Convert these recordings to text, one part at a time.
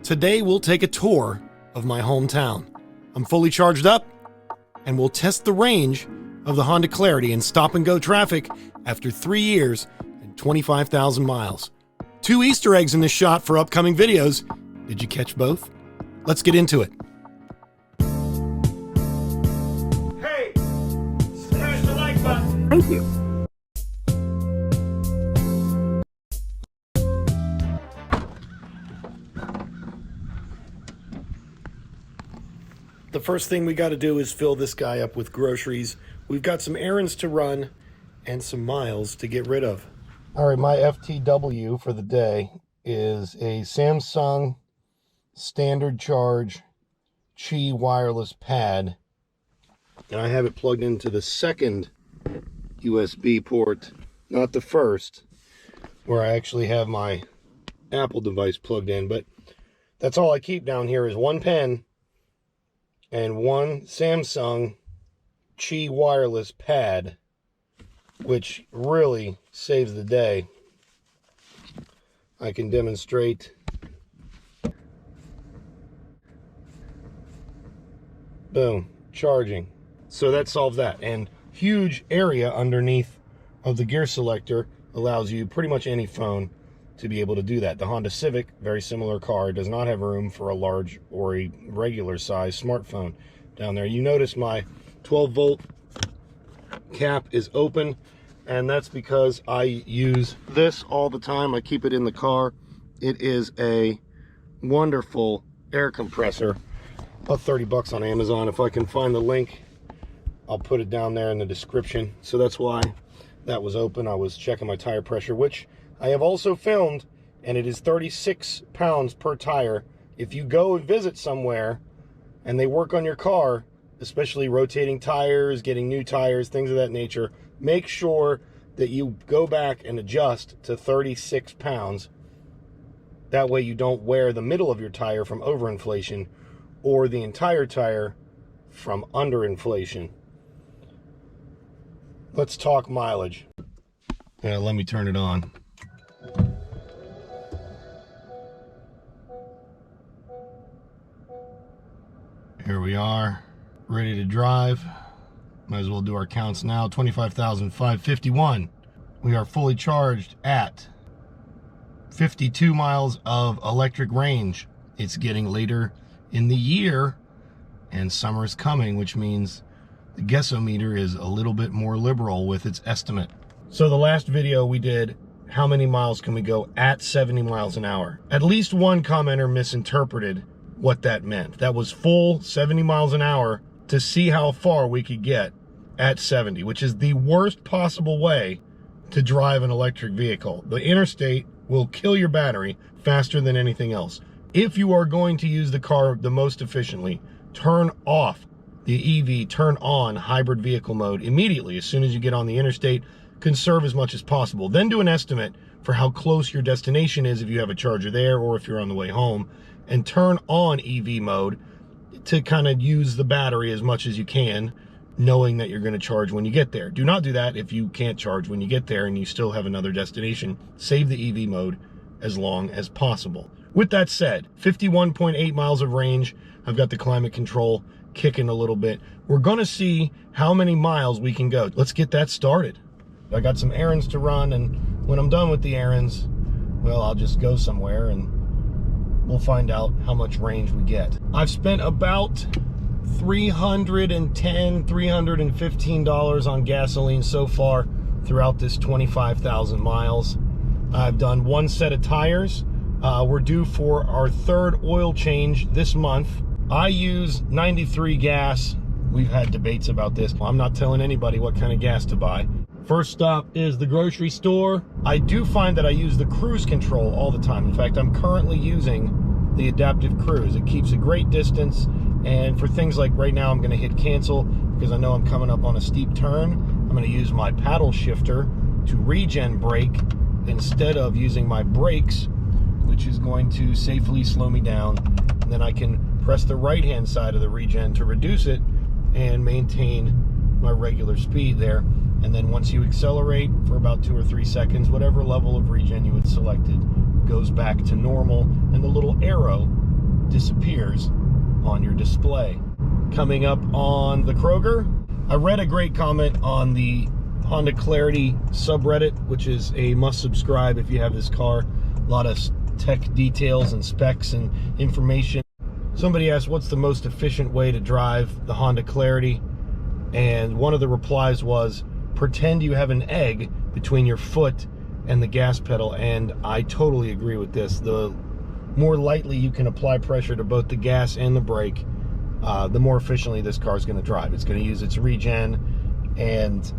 Today we'll take a tour of my hometown. I'm fully charged up, and we'll test the range of the Honda Clarity in stop-and-go traffic after 3 years and 25,000 miles. 2 Easter eggs in this shot for upcoming videos. Did you catch both? Let's get into it. Hey, smash the like button. Thank you. The first thing we got to do is fill this guy up with groceries. We've got some errands to run and some miles to get rid of. All right, my FTW for the day is a Samsung standard charge Qi wireless pad. And I have it plugged into the second USB port, not the first, where I actually have my Apple device plugged in. But that's all I keep down here is one pen and one Samsung Qi wireless pad, which really saves the day. I can demonstrate. Boom, charging. So that solves that. And huge area underneath of the gear selector allows you pretty much any phone to be able to do that. The Honda Civic, very similar car, does not have room for a large or a regular size smartphone down there. You notice my 12-volt cap is open, and that's because I use this all the time. I keep it in the car. It is a wonderful air compressor. About 30 bucks on Amazon. If I can find the link, I'll put it down there in the description. So that's why that was open. I was checking my tire pressure, which I have also filmed, and it is 36 pounds per tire. If you go and visit somewhere and they work on your car, especially rotating tires, getting new tires, things of that nature, make sure that you go back and adjust to 36 pounds. That way you don't wear the middle of your tire from overinflation or the entire tire from underinflation. Let's talk mileage. Yeah, let me turn it on. Here we are, ready to drive. Might as well do our counts now. 25,551. We are fully charged at 52 miles of electric range. It's getting later in the year and summer's coming, which means the guessometer is a little bit more liberal with its estimate. So the last video we did, how many miles can we go at 70 miles an hour? At least one commenter misinterpreted what that meant. That was full 70 miles an hour to see how far we could get at 70, which is the worst possible way to drive an electric vehicle. The interstate will kill your battery faster than anything else. If you are going to use the car the most efficiently, turn off the EV, turn on hybrid vehicle mode immediately as soon as you get on the interstate. Conserve as much as possible. Then do an estimate for how close your destination is if you have a charger there or if you're on the way home, and turn on EV mode to kind of use the battery as much as you can, knowing that you're going to charge when you get there. Do not do that if you can't charge when you get there and you still have another destination. Save the EV mode as long as possible. With that said, 51.8 miles of range. I've got the climate control kicking a little bit. We're going to see how many miles we can go. Let's get that started. I got some errands to run, and when I'm done with the errands, well, I'll just go somewhere and we'll find out how much range we get. I've spent about $310, $315 on gasoline so far throughout this 25,000 miles. I've done one set of tires. We're due for our third oil change this month. I use 93 gas. We've had debates about this. I'm not telling anybody what kind of gas to buy. First stop is the grocery store. I do find that I use the cruise control all the time. In fact, I'm currently using the adaptive cruise. It keeps a great distance, and for things like right now, I'm going to hit cancel because I know I'm coming up on a steep turn. I'm going to use my paddle shifter to regen brake instead of using my brakes, which is going to safely slow me down. And then I can press the right-hand side of the regen to reduce it and maintain my regular speed there. And then once you accelerate for about 2 or 3 seconds, whatever level of regen you had selected goes back to normal, and the little arrow disappears on your display. Coming up on the Kroger, I read a great comment on the Honda Clarity subreddit, which is a must subscribe if you have this car. A lot of tech details and specs and information. Somebody asked, what's the most efficient way to drive the Honda Clarity? And one of the replies was, pretend you have an egg between your foot and the gas pedal. And I totally agree with this. The more lightly you can apply pressure to both the gas and the brake, the more efficiently this car is going to drive. It's going to use its regen, and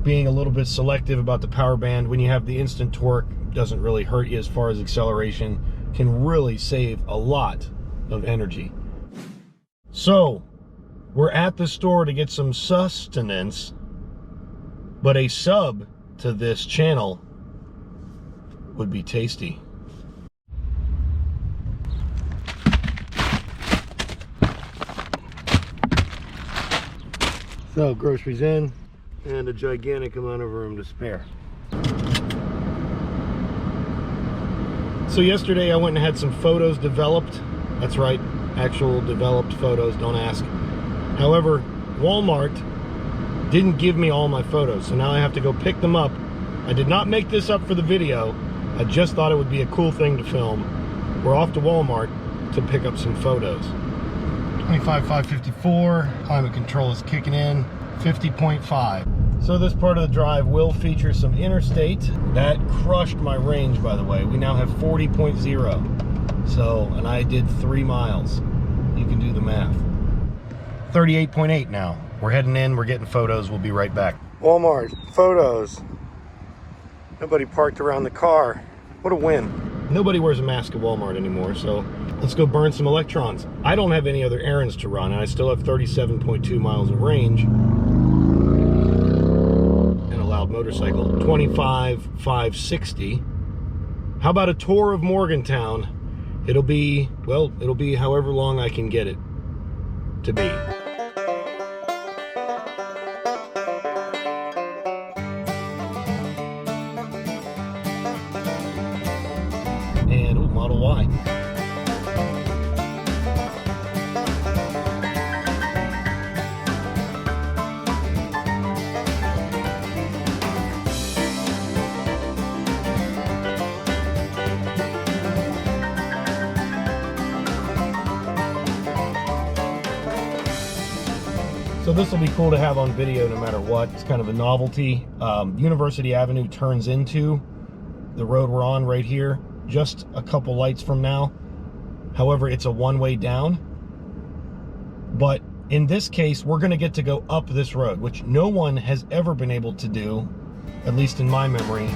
being a little bit selective about the power band when you have the instant torque doesn't really hurt you as far as acceleration, can really save a lot of energy. So we're at the store to get some sustenance, but a sub to this channel would be tasty. So groceries in, and a gigantic amount of room to spare. So yesterday I went and had some photos developed. That's right, actual developed photos, don't ask. However, Walmart didn't give me all my photos, so now I have to go pick them up. I did not make this up for the video. I just thought it would be a cool thing to film. We're off to Walmart to pick up some photos. 25,554, climate control is kicking in, 50.5. So this part of the drive will feature some interstate. That crushed my range, by the way. We now have 40.0. So, and I did 3 miles. You can do the math. 38.8 now. We're heading in, we're getting photos, we'll be right back. Walmart, photos. Nobody parked around the car. What a win. Nobody wears a mask at Walmart anymore, so let's go burn some electrons. I don't have any other errands to run, and I still have 37.2 miles of range. And a loud motorcycle. 25,560. How about a tour of Morgantown? It'll be, well, it'll be however long I can get it to be. And ooh, Model Y. So this will be cool to have on video no matter what. It's kind of a novelty. University Avenue turns into the road we're on right here, just a couple lights from now. However, it's a one-way down. But in this case, we're gonna get to go up this road, which no one has ever been able to do, at least in my memory.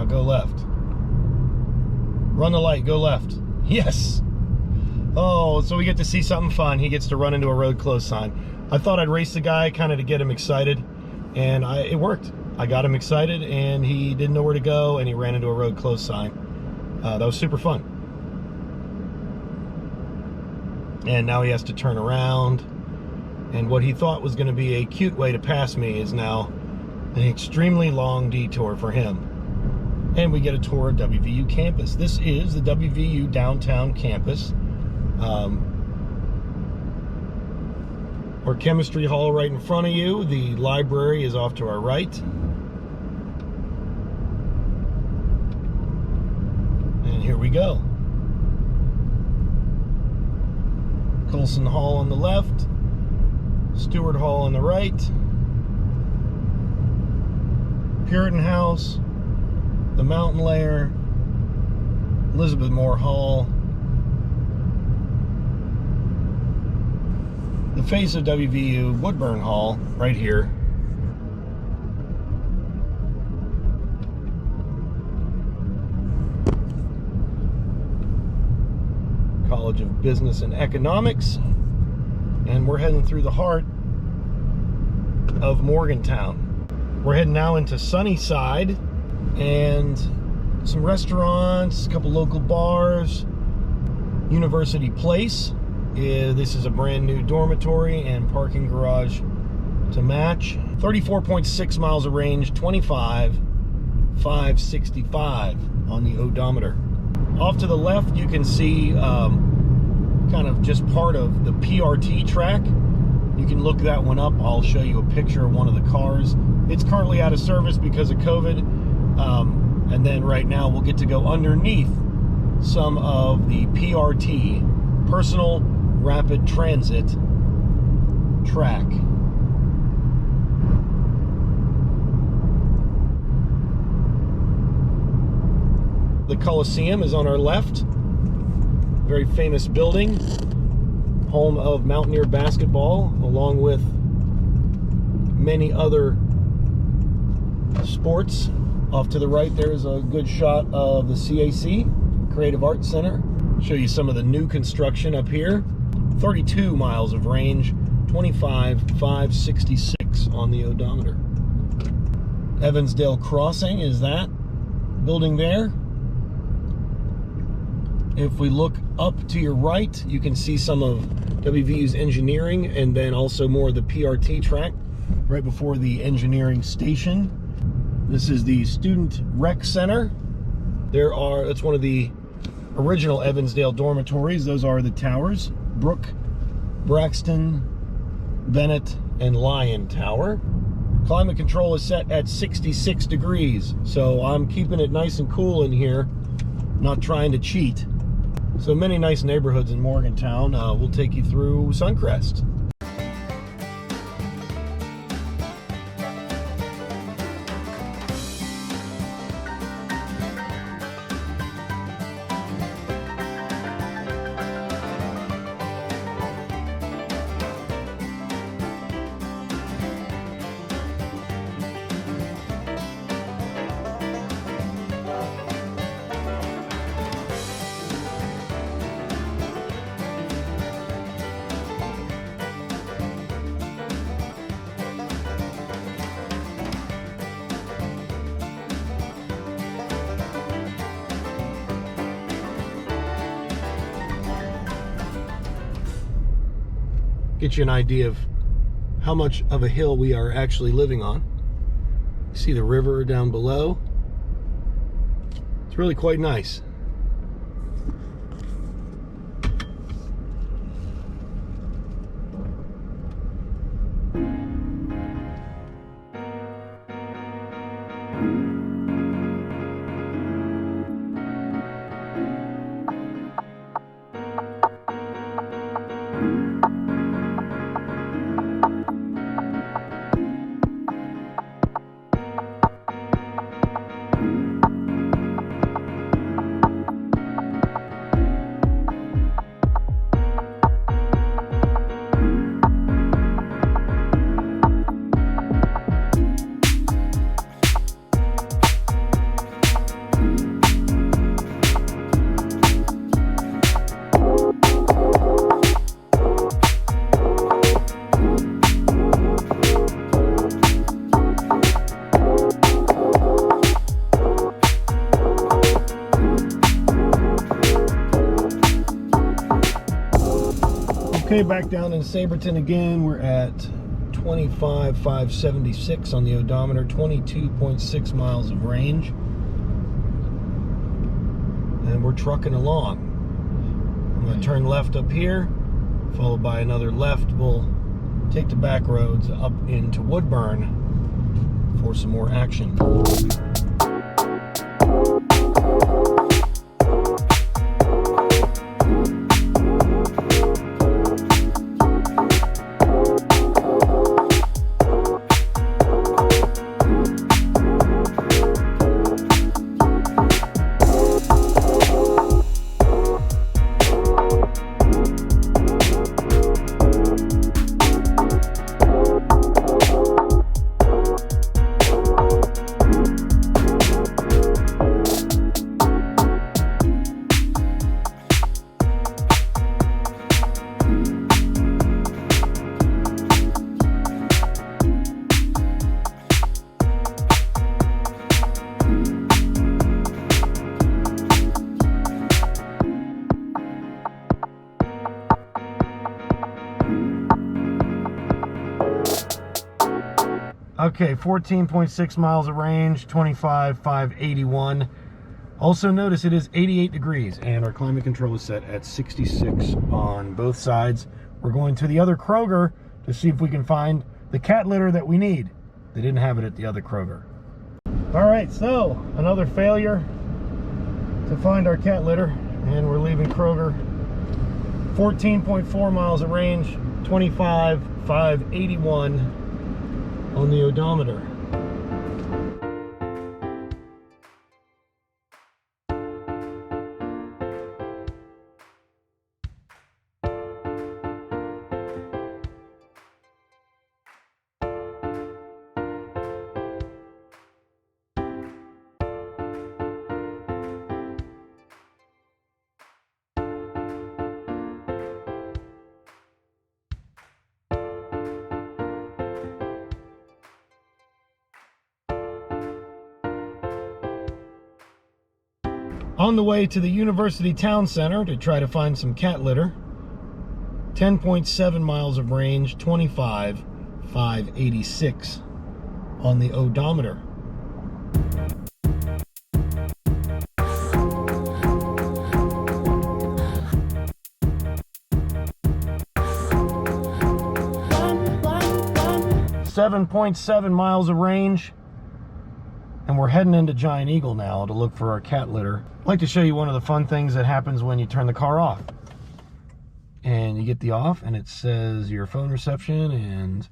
Go left. Run the light, go left. Yes. Oh, so we get to see something fun. He gets to run into a road closed sign. I thought I'd race the guy kind of to get him excited, and it worked. I got him excited, and he didn't know where to go, and he ran into a road closed sign. That was super fun. And now he has to turn around, and what he thought was going to be a cute way to pass me is now an extremely long detour for him. And we get a tour of WVU campus. This is the WVU downtown campus. Our chemistry hall right in front of you. The library is off to our right. And here we go. Colson Hall on the left. Stewart Hall on the right. Puritan House. The Mountain Lair, Elizabeth Moore Hall, the face of WVU Woodburn Hall right here. College of Business and Economics, and we're heading through the heart of Morgantown. We're heading now into Sunnyside, and some restaurants, a couple local bars, University Place. This is a brand new dormitory and parking garage to match. 34.6 miles of range, 25,565 on the odometer. Off to the left, you can see kind of just part of the PRT track. You can look that one up. I'll show you a picture of one of the cars. It's currently out of service because of COVID. And then right now we'll get to go underneath some of the PRT, Personal Rapid Transit track. The Coliseum is on our left. Very famous building, home of Mountaineer basketball, along with many other sports. Off to the right, there's a good shot of the CAC, Creative Arts Center. Show you some of the new construction up here. 32 miles of range, 25,566 on the odometer. Evansdale Crossing is that building there. If we look up to your right, you can see some of WVU's engineering, and then also more of the PRT track right before the engineering station. This is the Student Rec Center. That's one of the original Evansdale dormitories. Those are the towers: Brook, Braxton, Bennett, and Lyon Tower. Climate control is set at 66 degrees, so I'm keeping it nice and cool in here, not trying to cheat. So many nice neighborhoods in Morgantown. We'll take you through Suncrest. Get you an idea of how much of a hill we are actually living on. You see the river down below. It's really quite nice. Okay, back down in Saberton again. We're at 25,576 on the odometer, 22.6 miles of range. And we're trucking along. I'm going to turn left up here, followed by another left. We'll take the back roads up into Woodburn for some more action. Okay, 14.6 miles of range, 25,581. Also notice it is 88 degrees and our climate control is set at 66 on both sides. We're going to the other Kroger to see if we can find the cat litter that we need. They didn't have it at the other Kroger. All right, so another failure to find our cat litter, and we're leaving Kroger. 14.4 miles of range, 25,581 on the odometer. On the way to the University Town Center to try to find some cat litter. 10.7 miles of range, 25,586 on the odometer. .7 miles of range, and we're heading into Giant Eagle now to look for our cat litter. I'd like to show you one of the fun things that happens when you turn the car off. And you get the off, and it says your phone reception, and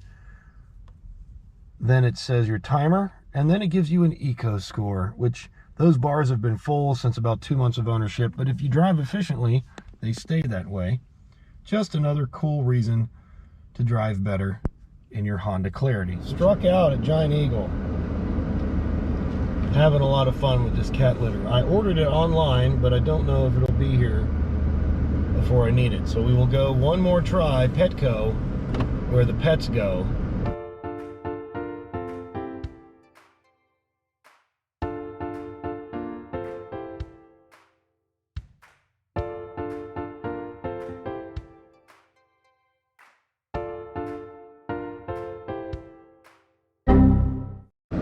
then it says your timer, and then it gives you an eco score, which those bars have been full since about 2 months of ownership, but if you drive efficiently, they stay that way. Just another cool reason to drive better in your Honda Clarity. Struck out at Giant Eagle. Having a lot of fun with this cat litter. I ordered it online, but I don't know if it'll be here before I need it. So we will go one more try, Petco, where the pets go.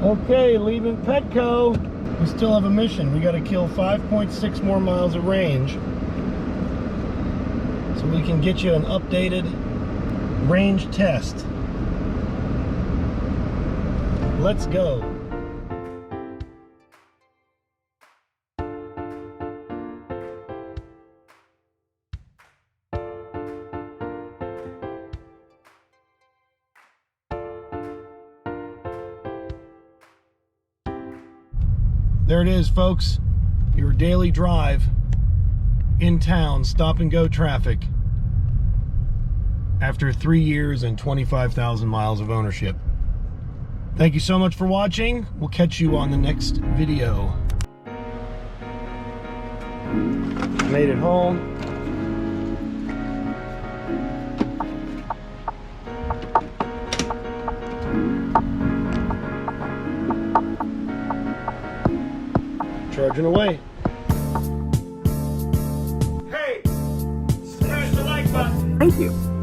Okay, leaving Petco. We still have a mission. We got to kill 5.6 more miles of range so we can get you an updated range test. Let's go. There it is, folks. Your daily drive in town, stop and go traffic after 3 years and 25,000 miles of ownership. Thank you so much for watching. We'll catch you on the next video. Made it home. Charging away. Hey, smash the like button. Thank you.